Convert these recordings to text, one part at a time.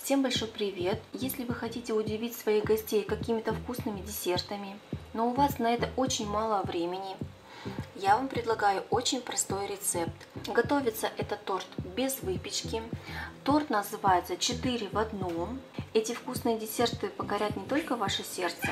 Всем большой привет! Если вы хотите удивить своих гостей какими-то вкусными десертами, но у вас на это очень мало времени, я вам предлагаю очень простой рецепт. Готовится этот торт без выпечки. Торт называется 4 в одном. Эти вкусные десерты покорят не только ваше сердце,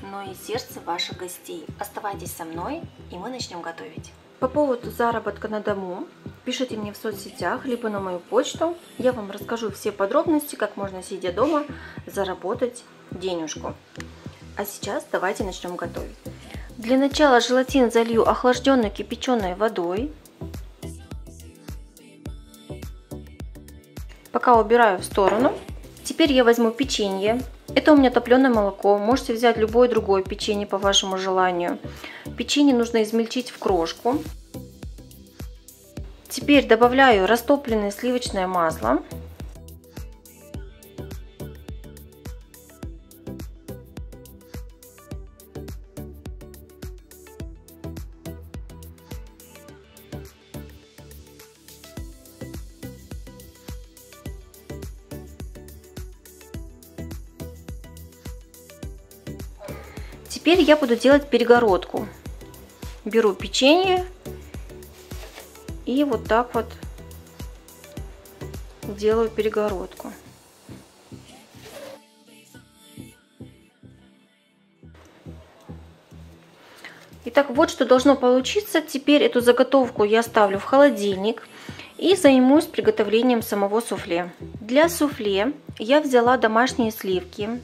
но и сердце ваших гостей. Оставайтесь со мной, и мы начнем готовить. По поводу заработка на дому, пишите мне в соцсетях, либо на мою почту. Я вам расскажу все подробности, как можно, сидя дома, заработать денежку. А сейчас давайте начнем готовить. Для начала желатин залью охлажденной кипяченой водой. Пока убираю в сторону. Теперь я возьму печенье. Это у меня топленое молоко. Можете взять любое другое печенье по вашему желанию. Печенье нужно измельчить в крошку. Теперь добавляю растопленное сливочное масло. Теперь я буду делать перегородку. Беру печенье и вот так вот делаю перегородку. Итак, вот что должно получиться. Теперь эту заготовку я ставлю в холодильник и займусь приготовлением самого суфле. Для суфле я взяла домашние сливки.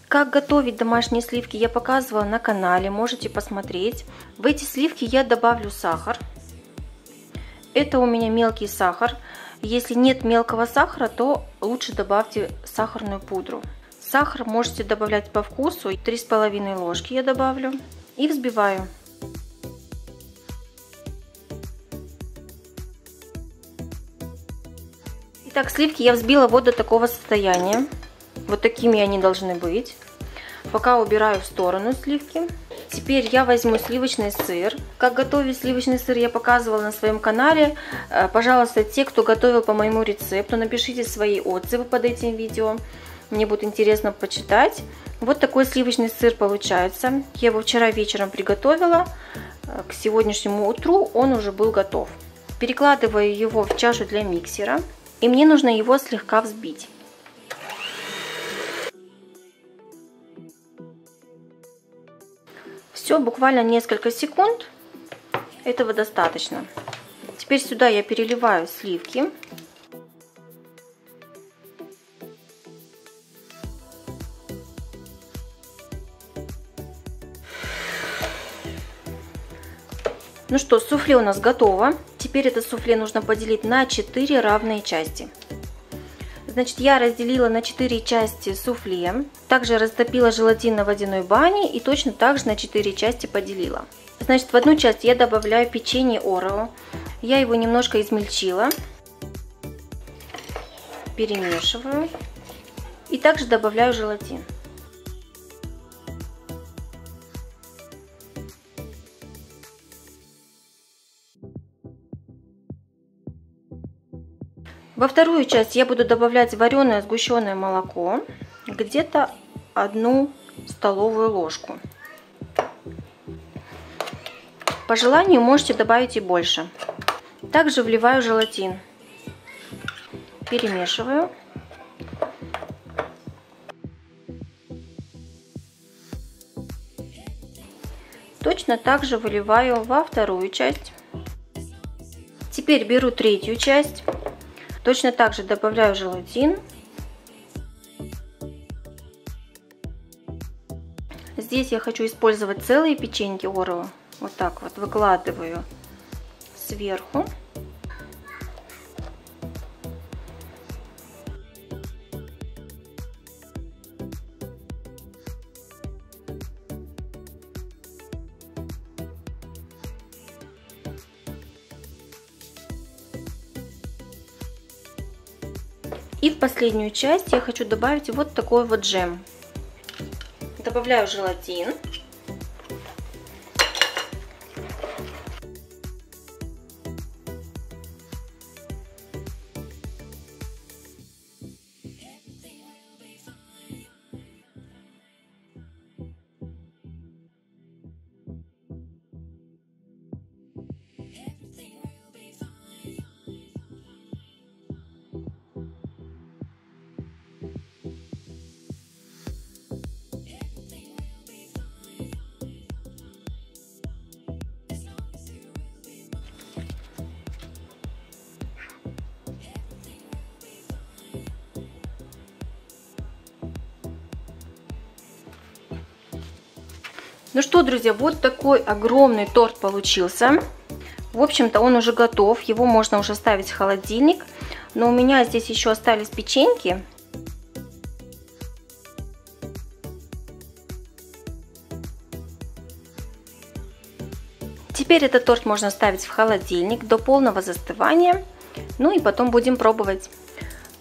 Как готовить домашние сливки я показывала на канале, можете посмотреть. В эти сливки я добавлю сахар. Это у меня мелкий сахар. Если нет мелкого сахара, то лучше добавьте сахарную пудру. Сахар можете добавлять по вкусу. 3,5 ложки я добавлю и взбиваю. Итак, сливки я взбила вот до такого состояния. Вот такими они должны быть. Пока убираю в сторону сливки. Теперь я возьму сливочный сыр. Как готовить сливочный сыр я показывала на своем канале. Пожалуйста, те, кто готовил по моему рецепту, напишите свои отзывы под этим видео. Мне будет интересно почитать. Вот такой сливочный сыр получается. Я его вчера вечером приготовила. К сегодняшнему утру он уже был готов. Перекладываю его в чашу для миксера. И мне нужно его слегка взбить. Все, буквально несколько секунд, этого достаточно. Теперь сюда я переливаю сливки. Ну что, суфле у нас готово. Теперь это суфле нужно поделить на 4 равные части. Значит, я разделила на 4 части суфле, также растопила желатин на водяной бане и точно так же на 4 части поделила. Значит, в одну часть я добавляю печенье Орео, я его немножко измельчила, перемешиваю и также добавляю желатин. Во вторую часть я буду добавлять вареное сгущенное молоко, где-то 1 столовую ложку. По желанию можете добавить и больше. Также вливаю желатин, перемешиваю. Точно так же выливаю во вторую часть. Теперь беру третью часть. Точно так же добавляю желатин. Здесь я хочу использовать целые печеньки Орео. Вот так вот выкладываю сверху. И в последнюю часть я хочу добавить вот такой вот джем. Добавляю желатин. Ну что, друзья, вот такой огромный торт получился. В общем-то, он уже готов, его можно уже ставить в холодильник. Но у меня здесь еще остались печеньки. Теперь этот торт можно ставить в холодильник до полного застывания. Ну и потом будем пробовать.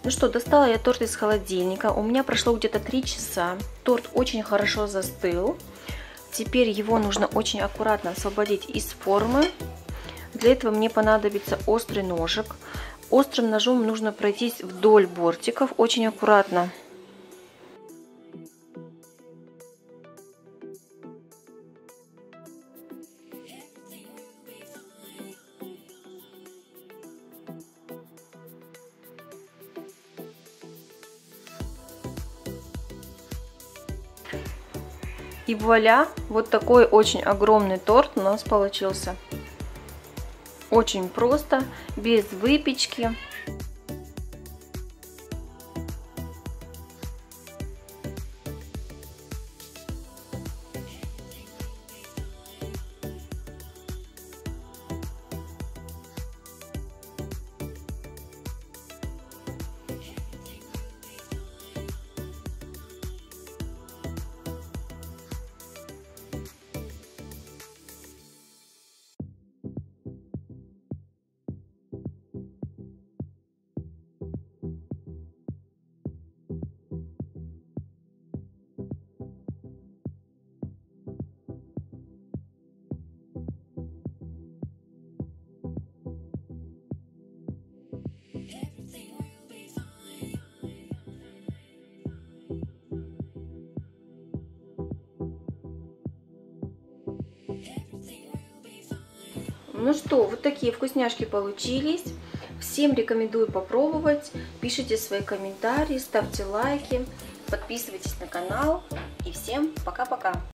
Ну что, достала я торт из холодильника. У меня прошло где-то 3 часа. Торт очень хорошо застыл. Теперь его нужно очень аккуратно освободить из формы. Для этого мне понадобится острый ножик. Острым ножом нужно пройтись вдоль бортиков очень аккуратно. И вуаля, вот такой очень огромный торт у нас получился. Очень просто, без выпечки. Ну что, вот такие вкусняшки получились. Всем рекомендую попробовать. Пишите свои комментарии, ставьте лайки, подписывайтесь на канал. И всем пока-пока!